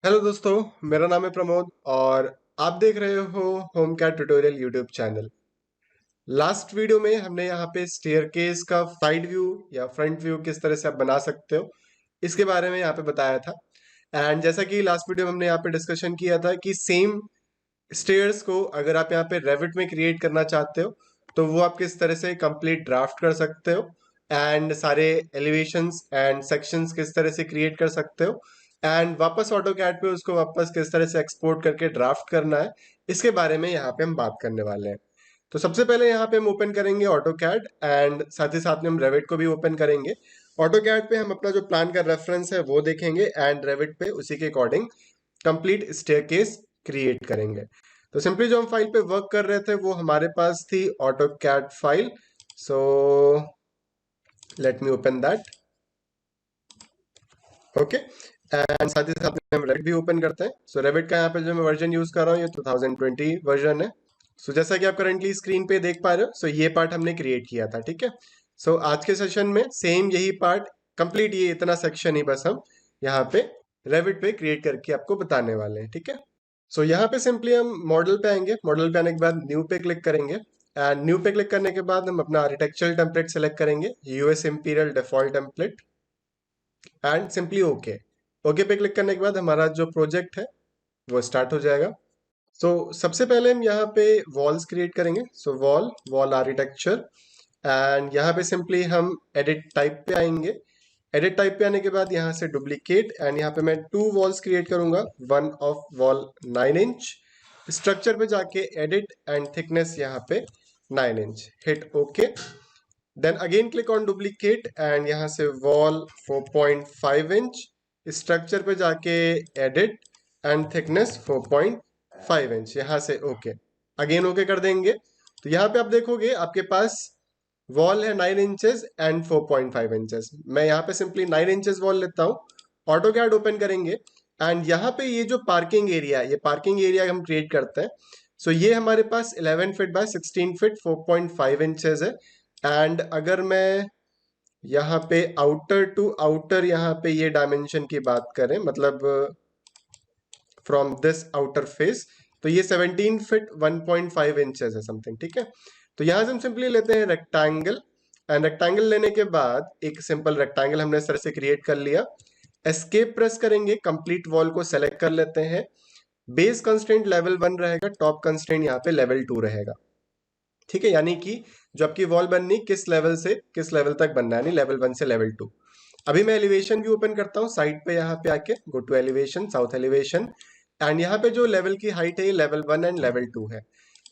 Hello दोस्तों, मेरा नाम है प्रमोद और आप देख रहे हो home CAD tutorial YouTube channel. Last video में हमने यहाँ पे स्टेयरकेस का साइड व्यू या फ्रंट व्यू किस तरह से आप बना सकते हो इसके बारे में यहाँ पे बताया था। एंड जैसा कि लास्ट वीडियो में हमने यहाँ पे डिस्कशन किया था कि सेम स्टेयर्स को अगर आप यहाँ पे रेविट में क्रिएट करना चाहते हो तो वो आप किस तरह से कंप्लीट ड्राफ्ट कर सकते हो एंड सारे एलिवेशंस एंड सेक्शंस किस तरह से क्रिएट कर सकते हो एंड वापस ऑटो कैड पे उसको वापस किस तरह से एक्सपोर्ट करके ड्राफ्ट करना है, इसके बारे में यहाँ पे हम बात करने वाले हैं। तो सबसे पहले यहाँ पे हम ओपन करेंगे ऑटो कैड एंड साथ ही साथ में हम रेविट को भी ओपन करेंगे। ऑटो कैड पे हम अपना जो प्लान का रेफरेंस है वो देखेंगे एंड रेविट पे उसी के अकॉर्डिंग कंप्लीट स्टेयरकेस क्रिएट करेंगे। तो सिंपली जो हम फाइल पे वर्क कर रहे थे वो हमारे पास थी AutoCAD file. So let me open that. Okay, and साथ ही साथ में हम रेविट भी ओपन करते हैं। सो रेविट का यहाँ पे जो मैं वर्जन यूज कर रहा हूँ ये 2020 वर्जन है। सो जैसा कि आप करंटली स्क्रीन पे देख पा रहे हो, सो ये पार्ट हमने क्रिएट किया था। ठीक है, सो आज के सेशन में सेम यही पार्ट कंप्लीट, ये इतना सेक्शन ही बस हम यहाँ पे रेविट पे क्रिएट करके आपको बताने वाले हैं। ठीक है, सो यहाँ पे सिंपली हम मॉडल पे आएंगे। मॉडल पे आने के बाद न्यू पे क्लिक करेंगे एंड न्यू पे क्लिक करने के बाद हम अपना आर्किटेक्चरल टेम्पलेट सेलेक्ट करेंगे, US imperial default template, and simply okay. Okay पे क्लिक करने के बाद हमारा जो प्रोजेक्ट है वो स्टार्ट हो जाएगा। सो सबसे पहले हम यहाँ पे वॉल्स क्रिएट करेंगे। सो वॉल वॉल आर्किटेक्चर एंड यहाँ पे सिंपली हम एडिट टाइप पे आएंगे। एडिट टाइप पे आने के बाद यहाँ से डुप्लीकेट एंड यहाँ पे मैं 2 वॉल्स क्रिएट करूंगा, one of wall 9 inch. Structure पे जाके एडिट एंड थिकनेस यहाँ पे 9 inch, hit okay. Then again click on duplicate and यहाँ से वॉल 4.5 इंच। स्ट्रक्चर पे जाके एडिट एंड थिकनेस 4.5 इंच, यहाँ से ओके। अगेन ओके कर देंगे तो यहाँ पे आप देखोगे आपके पास वॉल है 9 इंचेस एंड 4.5 इंचेस। मैं यहाँ पे सिंपली 9 इंचेस वॉल लेता हूँ। ऑटो कैड ओपन करेंगे एंड यहाँ पे ये जो पार्किंग एरिया है, ये पार्किंग एरिया हम क्रिएट करते हैं। सो ये हमारे पास 11 फीट बाय 16 फीट 4.5 इंचेस है। एंड अगर मैं यहाँ पे आउटर टू आउटर यहाँ पे ये डायमेंशन की बात करें, मतलब फ्रॉम दिस आउटर फेस, तो ये 17 फीट 1.5 इंचेस है समथिंग। ठीक है, तो यहाँ से हम सिंपली लेते हैं रेक्टेंगल एंड रेक्टेंगल लेने के बाद एक सिंपल रेक्टेंगल हमने इस तरह से क्रिएट कर लिया। एस्केप प्रेस करेंगे, कंप्लीट वॉल को सेलेक्ट कर लेते हैं। बेस कंस्ट्रेंट लेवल 1 रहेगा, टॉप कंस्ट्रेंट यहाँ पे लेवल 2 रहेगा। ठीक है, यानी कि जो आपकी वॉल बननी किस लेवल से किस लेवल तक बनना है, यानी लेवल 1 से लेवल 2। अभी मैं एलिवेशन भी ओपन करता हूँ साइड पे, यहाँ पे आके go to elevation, south elevation, and यहाँ पे जो लेवल की हाइट है ये लेवल 1 एंड लेवल 2 है।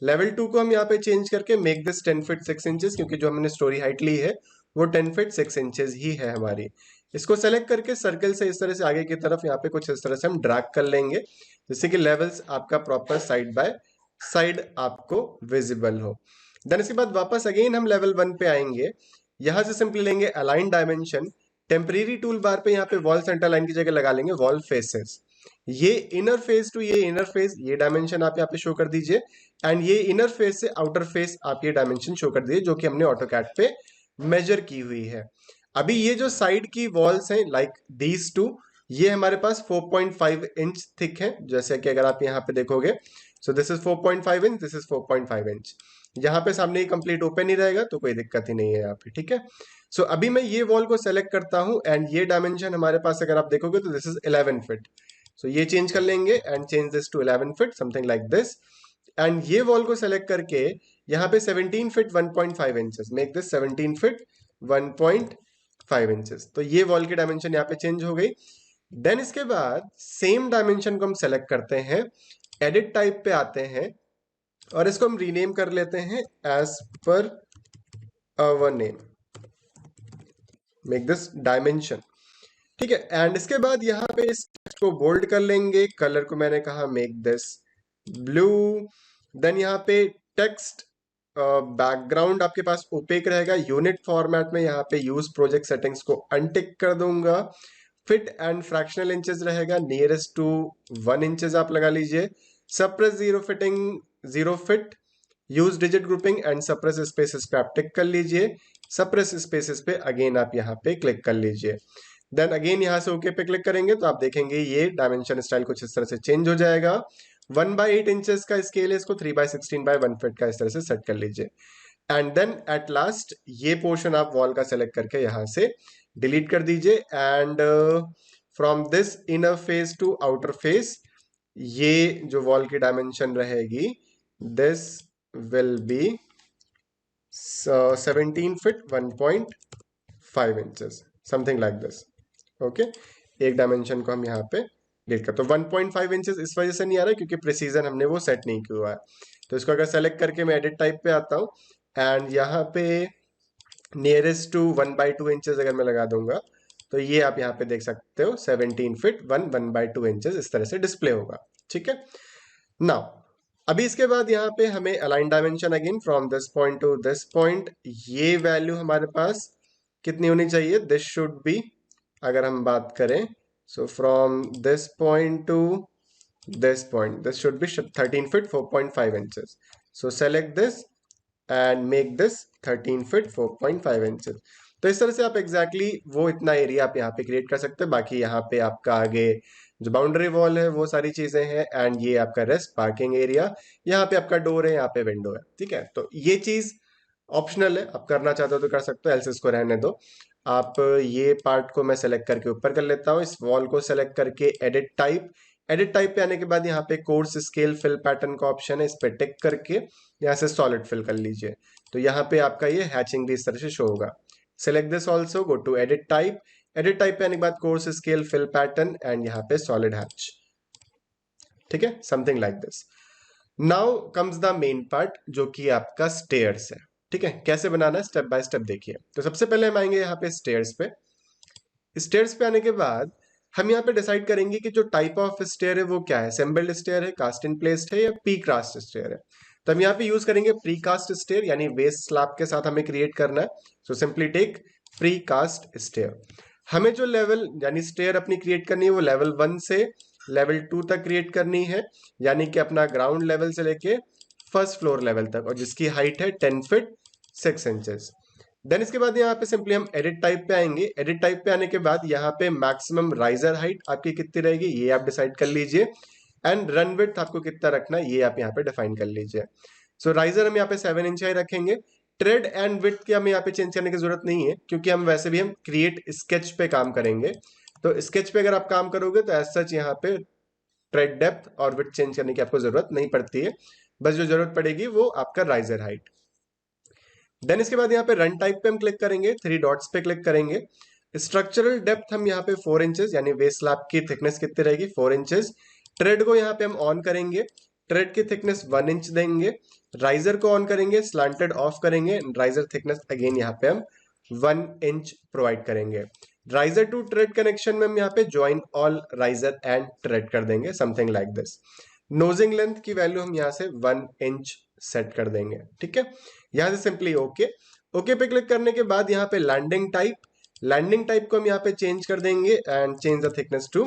लेवल 2 को हम यहाँ पे चेंज करके मेक दिस 10 फीट 6 इंचेस, क्योंकि जो हमने स्टोरी हाइट ली है वो 10 फीट 6 इंचेस ही है हमारी। इसको सेलेक्ट करके सर्कल से इस तरह से आगे की तरफ यहाँ पे कुछ इस तरह से हम ड्रैग कर लेंगे, जिससे कि लेवल्स आपका प्रॉपर साइड बाय साइड आपको विजिबल हो। देन इसके बाद वापस अगेन हम लेवल 1 पे आएंगे। यहां से सिंपली लेंगे align dimension, temporary tool bar पे यहाँ पे वॉल सेंटर लाइन की जगह लगा लेंगे वॉल फेसेस। ये इनर फेस टू ये इनर फेस, ये डायमेंशन आप यहाँ पे शो कर दीजिए एंड ये इनर फेस से आउटर फेस आप ये डायमेंशन शो कर दीजिए, जो कि हमने ऑटो कैड पे मेजर की हुई है। अभी ये जो साइड की वॉल्स हैं लाइक दीज टू, ये हमारे पास 4.5 इंच थिक है, जैसे कि अगर आप यहाँ पे देखोगे। So this is 4.5 inch, this is 4.5 inch. यहाँ पे सामने ही कंप्लीट ओपन ही रहेगा तो कोई दिक्कत ही नहीं है यहाँ पे। ठीक है, सो अभी मैं ये वॉल को सेलेक्ट करता हूँ एंड ये डायमेंशन हमारे पास अगर आप देखोगे तो दिस इज 11 फीट। सो ये चेंज कर लेंगे and change this to 11 feet something like this. And ये वॉल को सेलेक्ट करके यहाँ पे 17 feet 1.5 inches, make this 17 feet 1.5 inches. तो ये वॉल की डायमेंशन यहाँ पे चेंज हो गई। देन इसके बाद सेम डायमेंशन को हम सेलेक्ट करते हैं, एडिट टाइप पे आते हैं और इसको हम रीनेम कर लेते हैं as per our name, make this dimension. ठीक है, एंड इसके बाद यहाँ पे इस टेक्स्ट को बोल्ड कर लेंगे, कलर को मैंने कहा मेक दिस ब्लू। देन यहाँ पे टेक्स्ट बैकग्राउंड आपके पास ओपेक रहेगा, यूनिट फॉर्मेट में यहाँ पे यूज प्रोजेक्ट सेटिंग्स को अनटिक कर दूंगा। फिट एंड फ्रैक्शनल इंचेस रहेगा, नियरेस्ट टू 1 इंचेस आप लगा लीजिए। Suppress zero fitting, zero fit, use digit grouping and suppress spaces पे आप टिक कर लीजिए। सप्रेस स्पेसेस पे अगेन आप यहाँ पे क्लिक कर लीजिए। देन अगेन यहाँ से ओके पे क्लिक करेंगे तो आप देखेंगे ये डायमेंशन स्टाइल कुछ इस तरह से चेंज हो जाएगा। 1/8 इंचेस का स्केल है, इसको 3/16/1 फीट का इस तरह से सेट कर लीजिए। एंड देन एट लास्ट ये पोर्शन आप वॉल का सेलेक्ट करके यहाँ से डिलीट कर दीजिए। And from this inner face to outer face ये जो वॉल की डायमेंशन रहेगी, this will be 17 feet 1.5 inches, something like this. Okay, एक डायमेंशन को हम यहाँ पे डिलीट करते हैं। तो 1.5 इंचेस इस वजह से नहीं आ रहा है क्योंकि प्रिसीजन हमने वो सेट नहीं किया है। तो इसको अगर सेलेक्ट करके मैं एडिट टाइप पे आता हूँ एंड यहाँ पे नियरेस्ट टू 1/2 इंचेस अगर मैं लगा दूंगा तो ये आप यहाँ पे देख सकते हो 17 फीट 1/2 इंचेस इस तरह से डिस्प्ले होगा। ठीक है, नाउ अभी इसके बाद यहाँ पे हमें align dimension again from this point to this point, ये वैल्यू हमारे पास कितनी होनी चाहिए, दिस शुड बी, अगर हम बात करें so from this point to this point this should be 13 feet 4.5 inches. So select this and make this 13 feet 4.5 inches. तो इस तरह से आप एग्जैक्टली वो इतना एरिया आप यहाँ पे क्रिएट कर सकते हैं। बाकी यहाँ पे आपका आगे जो बाउंड्री वॉल है वो सारी चीजें हैं एंड ये आपका रेस्ट पार्किंग एरिया, यहाँ पे आपका डोर है, यहाँ पे विंडो है। ठीक है, तो ये चीज ऑप्शनल है, आप करना चाहते हो तो कर सकते हो, एल्स इसको रहने दो। आप ये पार्ट को मैं सेलेक्ट करके ऊपर कर लेता हूँ, इस वॉल को सेलेक्ट करके एडिट टाइप, एडिट टाइप पे आने के बाद यहाँ पे कोर्स स्केल फिल पैटर्न का ऑप्शन है, इस पे टिक करके यहाँ से सॉलिड फिल कर लीजिए। तो यहाँ पे आपका ये हैचिंग भी इस तरह से शो होगा। Select this also, go to edit type, edit type पे आने के बाद coarse scale fill pattern and यहाँ पे सॉलिड हैच। ठीक है, something like this. Now comes the main part जो कि आपका स्टेयर्स है। ठीक है, कैसे बनाना है स्टेप बाय स्टेप देखिए। तो सबसे पहले हम आएंगे यहाँ पे स्टेयर्स पे। स्टेयर्स पे आने के बाद हम यहाँ पे डिसाइड करेंगे कि जो टाइप ऑफ स्टेयर है वो क्या है, असेंबल्ड स्टेयर है, कास्ट इन प्लेस्ड है या प्री कास्ट स्टेयर है। तो हम यहाँ पे यूज करेंगे प्री कास्ट स्टेयर, यानी बेस स्लैब के साथ हमें क्रिएट करना है। So simply take precast stair. हमें जो लेवल यानी स्टेयर अपनी क्रिएट करनी है वो लेवल 1 से लेवल 2 तक क्रिएट करनी है, यानी कि अपना ग्राउंड लेवल से लेके फर्स्ट फ्लोर लेवल तक, और जिसकी हाइट है 10 फीट 6 इंचेस। देन इसके बाद यहाँ पे सिंपली हम एडिट टाइप पे आएंगे। एडिट टाइप पे आने के बाद यहाँ पे मैक्सिमम राइजर हाइट आपकी कितनी रहेगी ये आप डिसाइड कर लीजिए, एंड रन विड्थ आपको कितना रखना है ये आप यहाँ पे डिफाइन कर लीजिए। सो राइजर हम यहाँ पे 7 इंच ही रखेंगे। ट्रेड एंड विड्थ की हमें यहाँ पे चेंज करने की जरूरत नहीं है क्योंकि हम वैसे भी हम क्रिएट स्केच पे काम करेंगे। तो स्केच पे अगर आप काम करोगे तो एज सच यहाँ पे ट्रेड डेप्थ और विड्थ चेंज करने की आपको जरूरत नहीं पड़ती है, बस जो जरूरत पड़ेगी वो आपका राइजर हाइट। देन इसके बाद यहाँ पे रन टाइप पे हम क्लिक करेंगे, 3 डॉट्स पे क्लिक करेंगे। स्ट्रक्चरल डेप्थ हम यहाँ पे 4 इंचेस, यानी बेस स्लैब की थिकनेस कितनी रहेगी 4 इंचेस। ट्रेड को यहाँ पे हम ऑन करेंगे, ट्रेड की थिकनेस 1 इंच देंगे। राइजर को ऑन करेंगे, स्लांटेड ऑफ करेंगे, राइजर थिकनेस अगेन यहाँ पे हम 1 इंच प्रोवाइड करेंगे। राइजर टू ट्रेड कनेक्शन में हम यहाँ पे join all riser and trade कर देंगे, समथिंग लाइक दिस। नोजिंग लेंथ की वैल्यू हम यहाँ से 1 इंच सेट कर देंगे। ठीक है, यहां से सिंपली ओके, ओके पे क्लिक करने के बाद यहाँ पे लैंडिंग टाइप, लैंडिंग टाइप को हम यहाँ पे चेंज कर देंगे and change the thickness to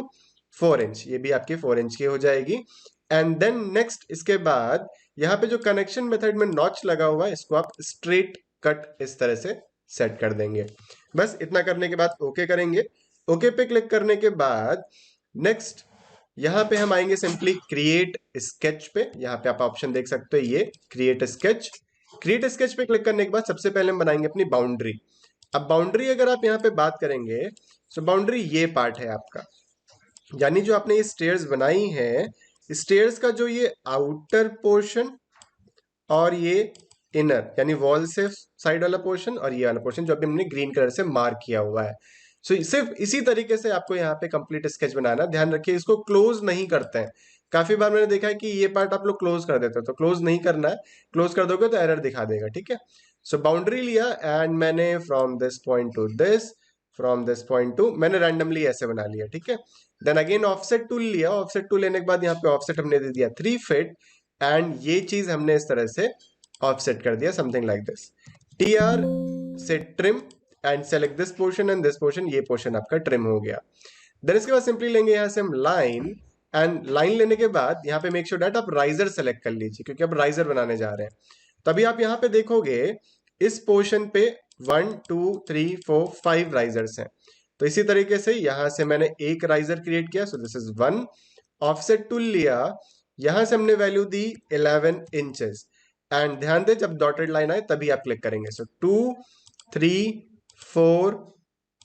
4 inch, ये भी आपकी 4 इंच की हो जाएगी। एंड देन नेक्स्ट इसके बाद यहाँ पे जो कनेक्शन मेथड में नॉच लगा हुआ है इसको आप स्ट्रेट कट इस तरह से सेट कर देंगे। बस इतना करने के बाद ओके करेंगे। ओके पे क्लिक करने के बाद नेक्स्ट यहाँ पे हम आएंगे सिंपली क्रिएट स्केच पे। यहाँ पे आप ऑप्शन देख सकते हो ये क्रिएट स्केच। क्रिएट स्केच पे क्लिक करने के बाद सबसे पहले हम बनाएंगे अपनी बाउंड्री। अब बाउंड्री अगर आप यहाँ पे बात करेंगे तो बाउंड्री ये पार्ट है आपका, यानी जो आपने ये स्टेयर्स बनाई है, स्टेयर्स का जो ये आउटर पोर्शन और ये इनर यानी वॉल से साइड वाला पोर्शन और ये वाला पोर्शन जो अभी हमने ग्रीन कलर से मार्क किया हुआ है। सो सिर्फ इसी तरीके से आपको यहाँ पे कंप्लीट स्केच बनाना। ध्यान रखिए इसको क्लोज नहीं करते हैं, काफी बार मैंने देखा है कि ये पार्ट आप लोग क्लोज कर देते हो, तो क्लोज नहीं करना है, क्लोज कर दोगे तो एरर दिखा देगा। ठीक है, सो बाउंड्री लिया एंड मैंने from this point to this, from this point to, मैंने रैंडमली ऐसे बना लिया। ठीक है, देन अगेन ऑफसेट टूल लिया, ऑफसेट टूल लेने के बाद यहाँ पे ऑफसेट हमने दे दिया 3 फीट एंड ये चीज हमने इस तरह से ऑफसेट कर दिया, समथिंग लाइक दिस। टीआर से trim and select this portion and this portion, ये पोर्शन आपका ट्रिम हो गया। देन इसके बाद सिंपली लेंगे यहाँ से हम लाइन, एंड लाइन लेने के बाद यहाँ पे मेक श्योर दैट आप राइजर सेलेक्ट कर लीजिए क्योंकि अब राइजर बनाने जा रहे हैं। तभी आप यहाँ पे देखोगे इस पोर्शन पे 1 2 3 4 5 राइजर्स हैं। तो इसी तरीके से यहां से मैंने एक राइजर क्रिएट किया, so this is 1। Offset tool लिया, यहां से हमने वैल्यू दी 11 इंचेस, एंड ध्यान दे जब डॉटेड लाइन आए तभी आप क्लिक करेंगे। सो 2 3 4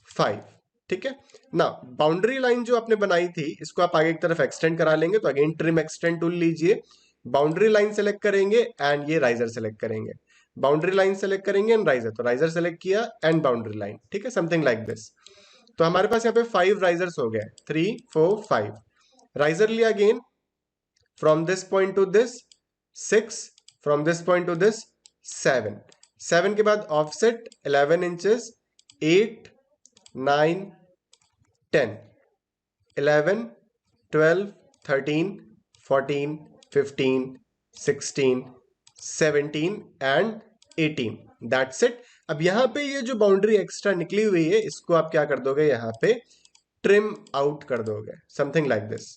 5, ठीक है ना। बाउंड्री लाइन जो आपने बनाई थी इसको आप आगे की तरफ एक्सटेंड करा लेंगे, तो अगेन ट्रिम एक्सटेंड टूल लीजिए, बाउंड्री लाइन सेलेक्ट करेंगे एंड ये राइजर सेलेक्ट करेंगे, बाउंड्री लाइन सेलेक्ट करेंगे एंड राइजर, तो राइजर सेलेक्ट किया एंड बाउंड्री लाइन, ठीक है, समथिंग लाइक दिस। तो हमारे पास यहाँ पे 5 राइजर्स हो गए, 3 4 5। राइजर लिया again from this point to this 6, from this point to this 7, 7 के बाद offset 11 inches, 8 9 10 11 12 13 14 15 16 17 and 18, that's it. अब यहां पे ये जो बाउंड्री एक्स्ट्रा निकली हुई है इसको आप क्या कर दोगे, यहां पे ट्रिम आउट कर दोगे, something like this.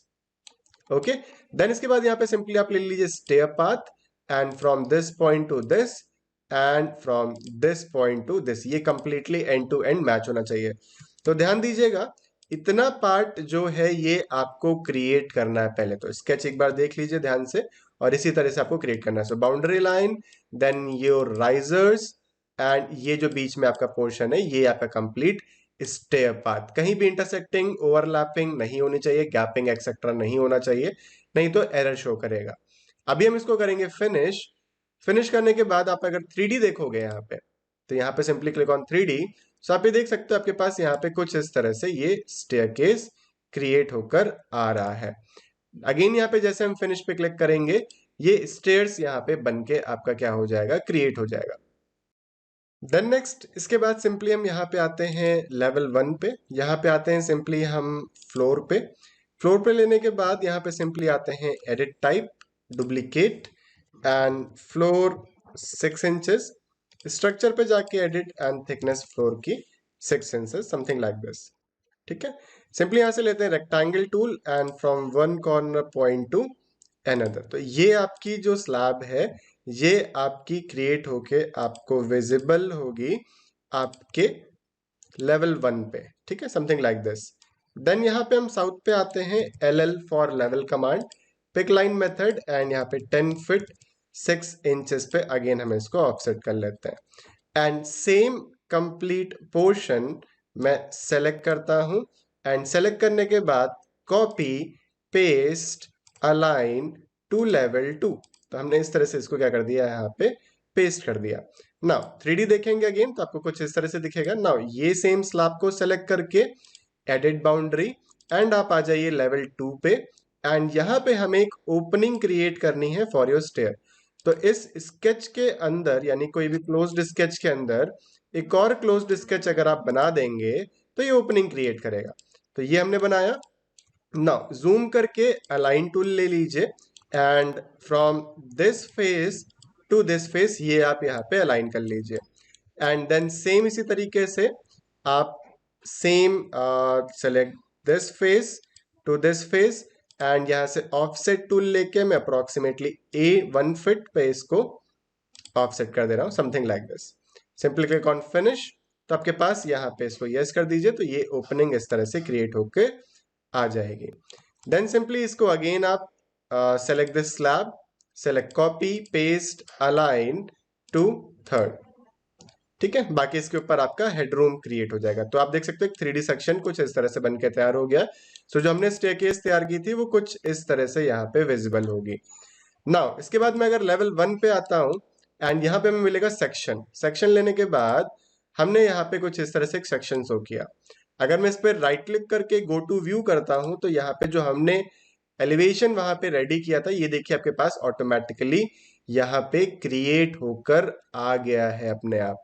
Okay, then इसके बाद यहां पे सिंपली आप ले लीजिए stair path, and from this point to this end from this point to this, ये completely end to end match होना चाहिए। तो ध्यान दीजिएगा, इतना पार्ट जो है ये आपको क्रिएट करना है पहले, तो स्केच एक बार देख लीजिए ध्यान से, और इसी तरह से आपको क्रिएट करना है। So boundary line, then your risers, and ये जो बीच में आपका पोर्शन है ये आपका कंप्लीट स्टेयर पाथ। कहीं भी इंटरसेक्टिंग ओवरलैपिंग नहीं होनी चाहिए, गैपिंग एक्सेट्रा नहीं होना चाहिए, नहीं तो एरर शो करेगा। अभी हम इसको करेंगे फिनिश। फिनिश करने के बाद आप अगर 3D देखोगे यहाँ पे, तो यहाँ पे सिंपली क्लिक ऑन 3D। सो आप ये देख सकते हो आपके पास यहाँ पे कुछ इस तरह से ये स्टेयरकेस क्रिएट होकर आ रहा है। अगेन यहाँ पे जैसे हम फिनिश पे क्लिक करेंगे, ये स्टेयर्स यहाँ पे बन के आपका क्या हो जाएगा, क्रिएट हो जाएगा। देन नेक्स्ट, इसके बाद सिंपली हम यहाँ पे आते हैं लेवल 1 पे, यहाँ पे आते हैं सिंपली हम फ्लोर पे। फ्लोर पे लेने के बाद यहाँ पे सिंपली आते हैं edit type, duplicate and floor 6 inches, structure पे जाके एडिट एंड थिकनेस फ्लोर की 6 इंचेस, समथिंग लाइक दिस, ठीक है। सिंपली यहां से लेते हैं rectangle tool and from one corner point two another, तो ये आपकी जो स्लैब है ये आपकी क्रिएट होके आपको विजिबल होगी आपके लेवल 1 पे, ठीक है, समथिंग लाइक दिस। देन यहाँ पे हम साउथ पे आते हैं, LL for level command, pick line method, and यहाँ पे 10 फीट 6 इंचेस पे अगेन हम इसको ऑफसेट कर लेते हैं, एंड सेम कंप्लीट पोर्शन मैं सेलेक्ट करता हूं, एंड सेलेक्ट करने के बाद copy paste align to level 2, तो हमने इस तरह से इसको क्या कर दिया, यहाँ पे पेस्ट कर दिया। नाउ 3D देखेंगे अगेन तो आपको कुछ इस तरह से दिखेगा। नाउ ये सेम स्लैब को सेलेक्ट करके एडिट बाउंड्री, एंड आप आ जाइए लेवल 2 पे, एंड यहाँ पे हमें एक ओपनिंग क्रिएट करनी है फॉर योर स्टेयर। तो इस स्केच के अंदर, यानी कोई भी क्लोज्ड स्केच के अंदर एक और क्लोज्ड स्केच अगर आप बना देंगे तो ये ओपनिंग क्रिएट करेगा। तो ये हमने बनाया। नाउ जूम करके अलाइन टूल ले लीजिए, and from this face to this face ये आप यहाँ पे अलाइन कर लीजिए, एंड देन सेम इसी तरीके से आप same select this face to this face, and यहाँ से ऑफसेट टूल लेके मैं अप्रोक्सीमेटली 1 फीट पे इसको ऑफसेट कर दे रहा हूँ, something like this. Simply click on finish, तो आपके पास यहाँ पे इसको यस कर दीजिए, तो ये ओपनिंग इस तरह से क्रिएट होके आ जाएगी। देन सिंपली इसको अगेन आप select this slab, select copy paste align to third, ठीक है। बाकी इसके ऊपर आपका हेडरूम क्रिएट हो जाएगा। तो आप देख सकते हो एक 3D सेक्शन कुछ इस तरह से बनके तैयार हो गया। सो जो हमने स्टेयरकेस तैयार की थी वो कुछ इस तरह से यहाँ पे विजिबल होगी। नाउ इसके बाद मैं अगर लेवल 1 पे आता हूँ, एंड यहाँ पे हमें मिलेगा सेक्शन। सेक्शन लेने के बाद हमने यहाँ पे कुछ इस तरह से एक सेक्शन शो किया। अगर मैं इस पर राइट क्लिक करके गो टू व्यू करता हूँ, तो यहाँ पे जो हमने एलिवेशन वहां पे रेडी किया था ये देखिए आपके पास ऑटोमेटिकली यहाँ पे क्रिएट होकर आ गया है अपने आप,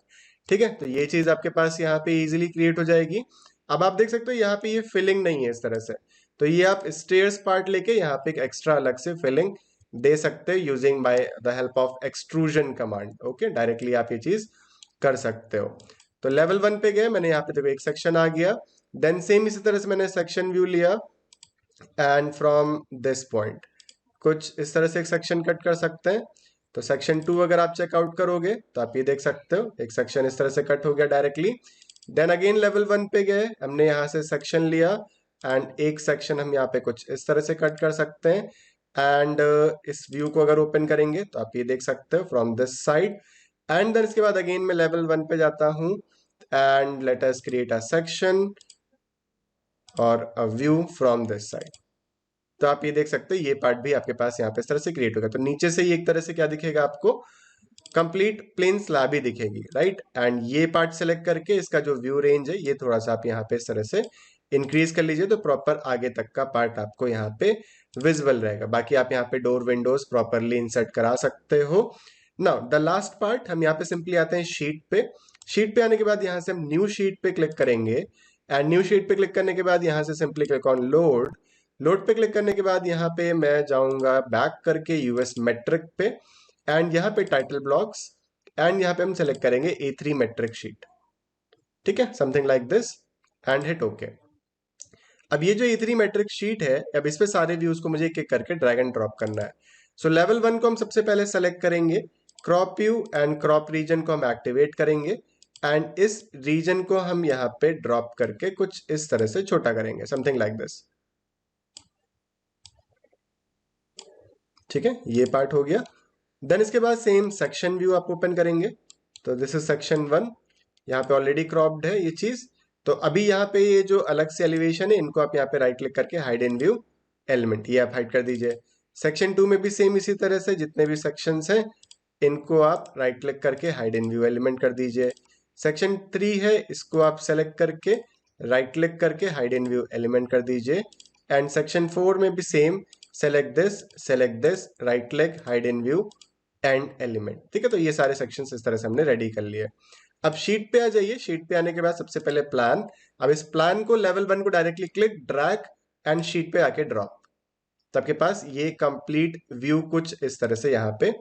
ठीक है। तो ये चीज आपके पास यहाँ पे इजीली क्रिएट हो जाएगी। अब आप देख सकते हो यहाँ पे ये फिलिंग नहीं है इस तरह से, तो ये आप स्टेयर्स पार्ट लेके यहाँ पे एक एक्स्ट्रा अलग से फिलिंग दे सकते हैं using by the help of extrusion command. Okay, directly आप ये चीज कर सकते हो। तो लेवल 1 पे गए, मैंने यहाँ पे देखो एक सेक्शन आ गया। देन सेम इसी तरह से मैंने सेक्शन व्यू लिया, एंड फ्रॉम दिस पॉइंट कुछ इस तरह से एक सेक्शन कट कर सकते हैं। तो सेक्शन 2 अगर आप चेकआउट करोगे तो आप ये देख सकते हो एक सेक्शन इस तरह से कट हो गया डायरेक्टली। देन अगेन लेवल 1 पे गए, हमने यहाँ से सेक्शन लिया एंड एक सेक्शन हम यहाँ पे कुछ इस तरह से कट कर सकते हैं एंड इस व्यू को अगर ओपन करेंगे तो आप ये देख सकते हो from this side. And then इसके बाद अगेन मैं लेवल 1 पे जाता हूँ and let us create a section और a view from this side. तो आप ये देख सकते हो ये पार्ट भी आपके पास यहाँ पे इस तरह से क्रिएट होगा। तो नीचे से ये एक तरह से क्या दिखेगा आपको, कंप्लीट प्लेन स्लैब ही दिखेगी, राइट। एंड ये पार्ट सेलेक्ट करके इसका जो व्यू रेंज है ये थोड़ा सा आप यहाँ पे इस तरह से इंक्रीज कर लीजिए, तो प्रॉपर आगे तक का पार्ट आपको यहाँ पे विजिबल रहेगा। बाकी आप यहाँ पे डोर विंडोज प्रॉपरली इंसर्ट करा सकते हो। नाउ द लास्ट पार्ट, हम यहाँ पे सिंपली आते हैं शीट पे। शीट पे आने के बाद यहाँ से हम न्यू शीट पे क्लिक करेंगे एंड न्यू शीट पे क्लिक करने के बाद यहाँ से simply click on load. Load पे क्लिक करने के बाद यहाँ पे मैं जाऊंगा बैक करके यूएस मेट्रिक पे एंड यहाँ पे टाइटल ब्लॉक्स एंड यहाँ पे हम सेलेक्ट करेंगे A3 मेट्रिक शीट, ठीक है, something like this and hit okay. अब ये जो A3 मेट्रिक शीट है, अब इस पे सारे व्यूज को मुझे एक एक करके ड्रैग एंड ड्रॉप करना है। सो लेवल 1 को हम सबसे पहले सेलेक्ट करेंगे, crop view and crop region को हम एक्टिवेट करेंगे एंड इस रीजन को हम यहाँ पे ड्रॉप करके कुछ इस तरह से छोटा करेंगे, समथिंग लाइक दिस, ठीक है, ये पार्ट हो गया। देन इसके बाद सेम सेक्शन व्यू आप ओपन करेंगे, तो दिस इज सेक्शन 1, यहाँ पे ऑलरेडी क्रॉप्ड है ये चीज। तो अभी यहाँ पे ये जो अलग से एलिवेशन है इनको आप यहाँ पे राइट क्लिक करके हाइड इन व्यू एलिमेंट, ये आप हाइड कर दीजिए। सेक्शन 2 में भी सेम इसी तरह से जितने भी सेक्शंस हैं इनको आप राइट क्लिक करके हाइड इन व्यू एलिमेंट कर दीजिए। सेक्शन 3 है, इसको आप सेलेक्ट करके राइट क्लिक करके हाइड इन व्यू एलिमेंट कर दीजिए। एंड सेक्शन 4 में भी same, select this, right click, hide in view and element, ठीक है। तो ये सारे सेक्शंस इस तरह से हमने रेडी कर लिए। अब शीट पे आ जाइए। शीट पे आने के बाद सबसे पहले प्लान, अब इस प्लान को लेवल 1 को directly click drag and sheet पे आके ड्रॉप, तो आपके पास ये कंप्लीट व्यू कुछ इस तरह से यहाँ पे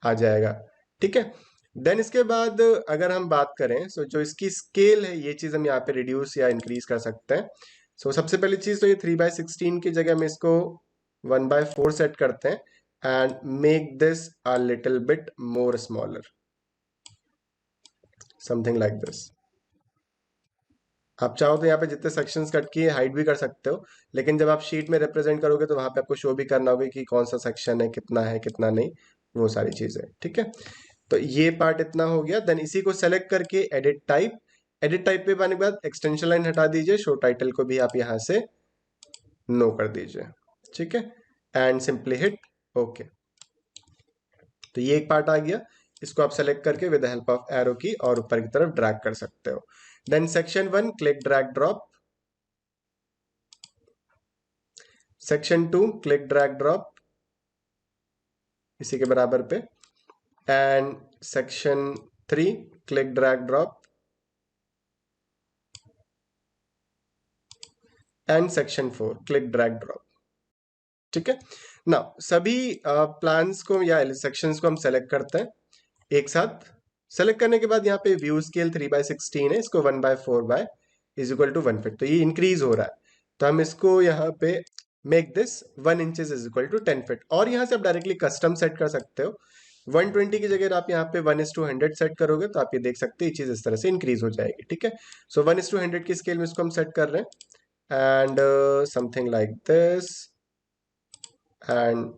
आ जाएगा, ठीक है। देन इसके बाद अगर हम बात करें, सो जो इसकी स्केल है ये चीज हम यहाँ पे रिड्यूस या इंक्रीज कर सकते हैं। सो सबसे पहली चीज तो ये 3/16 की जगह हम इसको 1/4 सेट करते हैं and make this a little bit more smaller, something like this. आप चाहो तो यहाँ पे जितने सेक्शंस कट किए हाइड भी कर सकते हो, लेकिन जब आप शीट में रिप्रेजेंट करोगे तो वहां पे आपको शो भी करना होगा कि कौन सा सेक्शन है कितना नहीं, वो सारी चीजें, ठीक है। तो ये पार्ट इतना हो गया। देन इसी को सेलेक्ट करके एडिट टाइप पे आने के बाद एक्सटेंशन लाइन हटा दीजिए, शो टाइटल को भी आप यहाँ से नो कर दीजिए, ठीक है, एंड सिंपली हिट ओके। तो ये एक पार्ट आ गया, इसको आप सेलेक्ट करके with the help of arrow की और ऊपर की तरफ ड्रैग कर सकते हो। Then section 1 click drag drop, section 2 click drag drop इसी के बराबर पे, and section 3 click drag drop, and section 4 click drag drop, ठीक है ना। सभी प्लान्स को या सेक्शंस को हम सेलेक्ट करते हैं एक साथ। सेलेक्ट करने के बाद यहाँ पे व्यू स्केल 3/16 है, इसको 1/4 by is equal to 1 feet, तो ये इंक्रीज हो रहा है। तो हम इसको यहाँ पे make this 1 inches is equal to 10 feet, और यहाँ से आप डायरेक्टली कस्टम सेट कर सकते हो। 120 की जगह आप यहाँ पे 1:100 सेट करोगे तो आप ये देख सकते हैं ये चीज इस तरह से इंक्रीज हो जाएगी, ठीक है। सो 1:100 की स्केल में इसको हम सेट कर रहे हैं and something like this and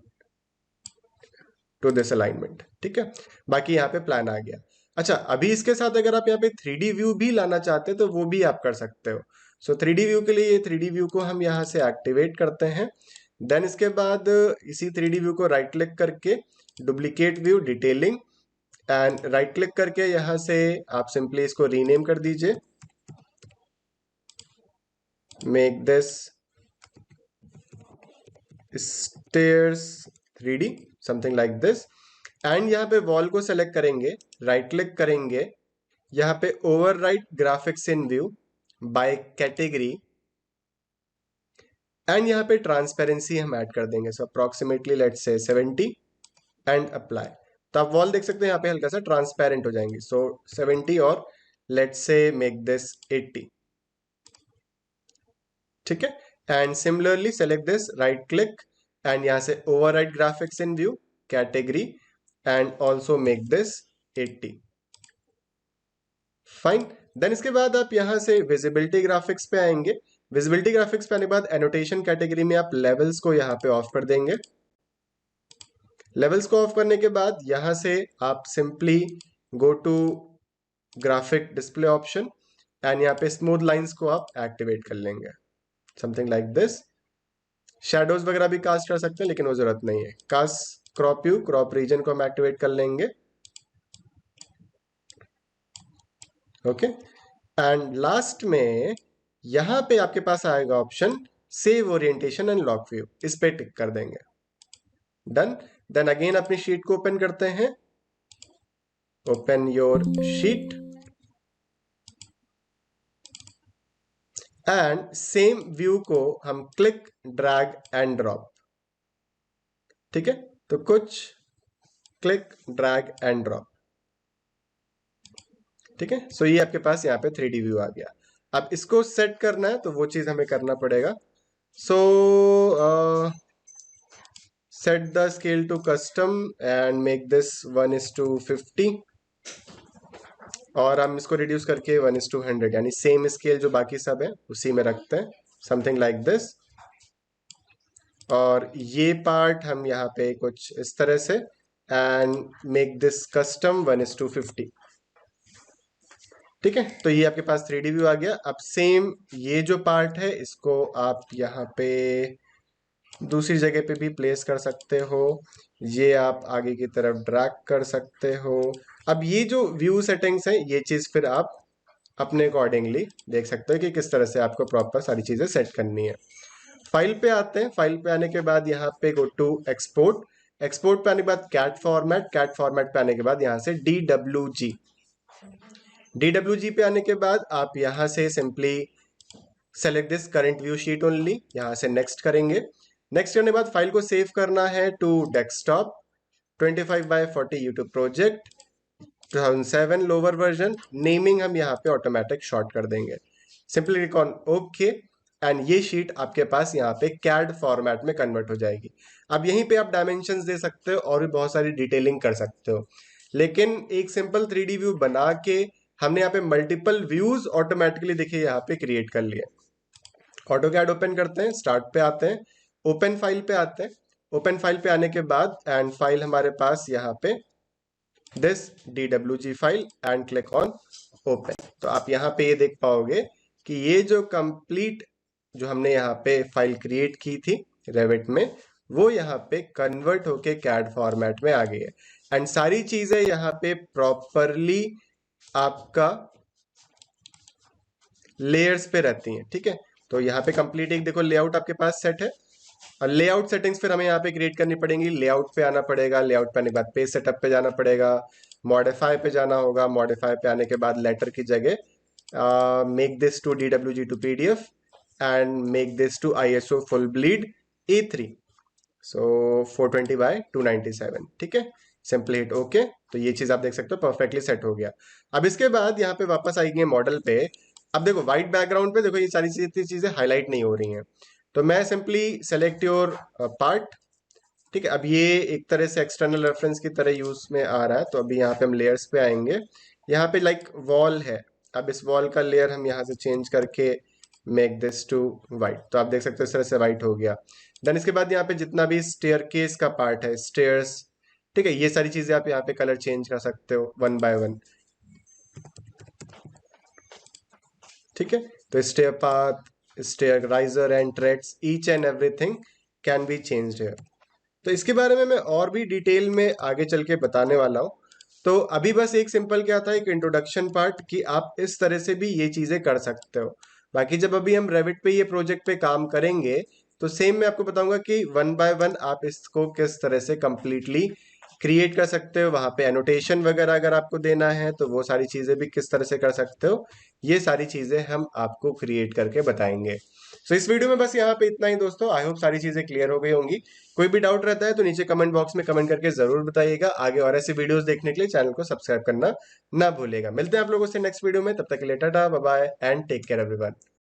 to this alignment, ठीक है। बाकी यहाँ पे प्लान आ गया। अच्छा, अभी इसके साथ अगर आप यहाँ पे 3D व्यू भी लाना चाहते हैं तो वो भी आप कर सकते हो। सो 3D व्यू के लिए 3D व्यू को हम यहाँ से एक्टिवेट करते हैं। देन इसके बाद इसी 3D व्यू को राइट क्लिक करके duplicate view detailing and right click करके यहाँ से आप सिंपली इसको रीनेम कर दीजिए, make this stairs 3D, something like this. And यहाँ पे वॉल को सेलेक्ट करेंगे, राइट क्लिक करेंगे, यहाँ पे overwrite graphics in view by category and यहाँ पे ट्रांसपेरेंसी हम ऐड कर देंगे, सो approximately let's say 70 and apply. तो आप वॉल देख सकते हैं यहाँ पे हल्का सा ट्रांसपेरेंट हो जाएंगे, सो 70 और लेट्स से मेक दिस 80, ठीक है। And similarly select this, right click and यहाँ से overwrite graphics in view category and also make this 80, fine. Then इसके बाद आप यहाँ से विजिबिलिटी ग्राफिक्स पे आएंगे। विजिबिलिटी ग्राफिक्स पे आने के बाद एनोटेशन कैटेगरी में आप लेवल्स को यहाँ पे ऑफ कर देंगे। लेवल्स को ऑफ करने के बाद यहाँ से आप simply go to graphic display option and यहाँ पे स्मूथ लाइंस को आप एक्टिवेट कर लेंगे, समथिंग लाइक दिस। शैडोज वगैरह भी कास्ट कर सकते हैं लेकिन वो जरूरत नहीं है। कास्ट क्रॉप व्यू, क्रॉप रीजन को हम एक्टिवेट कर लेंगे। ओके, एंड लास्ट में यहां पे आपके पास आएगा option save orientation and lock view, इस पे टिक कर देंगे। डन। देन अगेन अपनी शीट को ओपन करते हैं। Open your sheet and same view को हम क्लिक, ड्रैग एंड ड्रॉप। ठीक है, तो कुछ क्लिक, ड्रैग एंड ड्रॉप। ठीक है, सो ये आपके पास यहाँ पे 3D व्यू आ गया। अब इसको सेट करना है तो वो चीज हमें करना पड़ेगा। So set the scale to custom and make this 1:50 और हम इसको रिड्यूस करके 1:100, यानी सेम स्केल जो बाकी सब है उसी में रखते हैं, समथिंग लाइक दिस। और ये पार्ट हम यहाँ पे कुछ इस तरह से एंड मेक दिस कस्टम 1:50। ठीक है, तो ये आपके पास 3D व्यू आ गया। अब सेम ये जो पार्ट है इसको आप यहाँ पे दूसरी जगह पे भी प्लेस कर सकते हो। ये आप आगे की तरफ ड्रैग कर सकते हो। अब ये जो व्यू सेटिंग्स है ये चीज फिर आप अपने अकॉर्डिंगली देख सकते हो कि किस तरह से आपको प्रॉपर सारी चीजें सेट करनी है। फाइल पे आते हैं। फाइल पे आने के बाद यहाँ पे गो टू एक्सपोर्ट। एक्सपोर्ट पे आने के बाद कैट फॉर्मेट। कैट फॉर्मेट पे आने के बाद यहाँ से DWG। DWG पे आने के बाद आप यहाँ से simply select this current view sheet only, यहाँ से नेक्स्ट करेंगे। नेक्स्ट करने के बाद फाइल को सेव करना है to desktop 25x40 YouTube project 2007 lower version. Naming हम यहाँ पे ऑटोमेटिक शॉर्ट कर देंगे। Simply click on okay and ये शीट आपके पास यहाँ पे कैड फॉर्मेट में कन्वर्ट हो जाएगी। अब यहीं पे आप डायमेंशंस दे सकते हो और भी बहुत सारी डिटेलिंग कर सकते हो, लेकिन एक सिंपल 3D व्यू बना के हमने यहाँ पे मल्टीपल व्यूज ऑटोमेटिकली देखिए यहाँ पे क्रिएट कर लिए। ऑटो कैड ओपन करते हैं, स्टार्ट पे आते हैं, ओपन फाइल पे आते हैं। ओपन फाइल पे आने के बाद एंड फाइल हमारे पास यहाँ पे this DWG file and click on open. तो आप यहाँ पे ये देख पाओगे कि ये जो कंप्लीट जो हमने यहाँ पे फाइल क्रिएट की थी रेविट में वो यहाँ पे कन्वर्ट होके कैड फॉर्मेट में आ गई है एंड सारी चीजें यहाँ पे प्रॉपरली आपका लेयर्स पे रहती हैं। ठीक है, तो यहाँ पे कंप्लीट एक देखो लेआउट आपके पास सेट है और लेआउट सेटिंग्स फिर हमें यहाँ पे क्रिएट करनी पड़ेंगी। लेआउट पे आना पड़ेगा, लेआउट पे आने के बाद पेज सेटअप पे जाना पड़ेगा, मॉडिफाई पे जाना होगा, मॉडिफाई पे आने के बाद लेटर की जगह make this to DWG to PDF and make this to ISO full bleed A3 so 420x297। ठीक है, सिंपली हिट ओके। तो ये चीज आप देख सकते हो परफेक्टली सेट हो गया। अब इसके बाद यहाँ पे वापस आएंगे मॉडल पे। अब देखो व्हाइट बैकग्राउंड पे देखो ये सारी चीजें हाईलाइट नहीं हो रही हैं, तो मैं सिंपली सेलेक्ट योर पार्ट। ठीक है, अब ये एक तरह से एक्सटर्नल रेफरेंस की तरह यूज में आ रहा है, तो अभी यहाँ पे हम लेयर्स पे आएंगे। यहाँ पे लाइक वॉल है, अब इस वॉल का लेयर हम यहाँ से चेंज करके मेक दिस टू व्हाइट, तो आप देख सकते हो इस तरह से व्हाइट हो गया। देन इसके बाद यहाँ पे जितना भी स्टेयर केस का पार्ट है, स्टेयर्स, ठीक है, ये सारी चीजें आप यहाँ पे कलर चेंज कर सकते हो 1 by 1। ठीक है, तो stair path, stair riser and treads, each and everything can be changed here. तो इसके बारे में मैं और भी डिटेल में आगे चल के बताने वाला हूँ। तो अभी बस एक सिंपल क्या था, एक इंट्रोडक्शन पार्ट कि आप इस तरह से भी ये चीजें कर सकते हो। बाकी जब अभी हम रेविट पे ये प्रोजेक्ट पे काम करेंगे तो सेम मैं आपको बताऊंगा कि 1 by 1 आप इसको किस तरह से कंप्लीटली क्रिएट कर सकते हो। वहां पे एनोटेशन वगैरह अगर आपको देना है तो वो सारी चीजें भी किस तरह से कर सकते हो, ये सारी चीजें हम आपको क्रिएट करके बताएंगे। तो इस वीडियो में बस यहाँ पे इतना ही दोस्तों। आई होप सारी चीजें क्लियर हो गई होंगी। कोई भी डाउट रहता है तो नीचे कमेंट बॉक्स में कमेंट करके जरूर बताइएगा। आगे और ऐसी वीडियोस देखने के लिए चैनल को सब्सक्राइब करना ना भूलिएगा। मिलते हैं आप लोगों से नेक्स्ट वीडियो में, तब तक के लिए tata bye bye and take care everyone.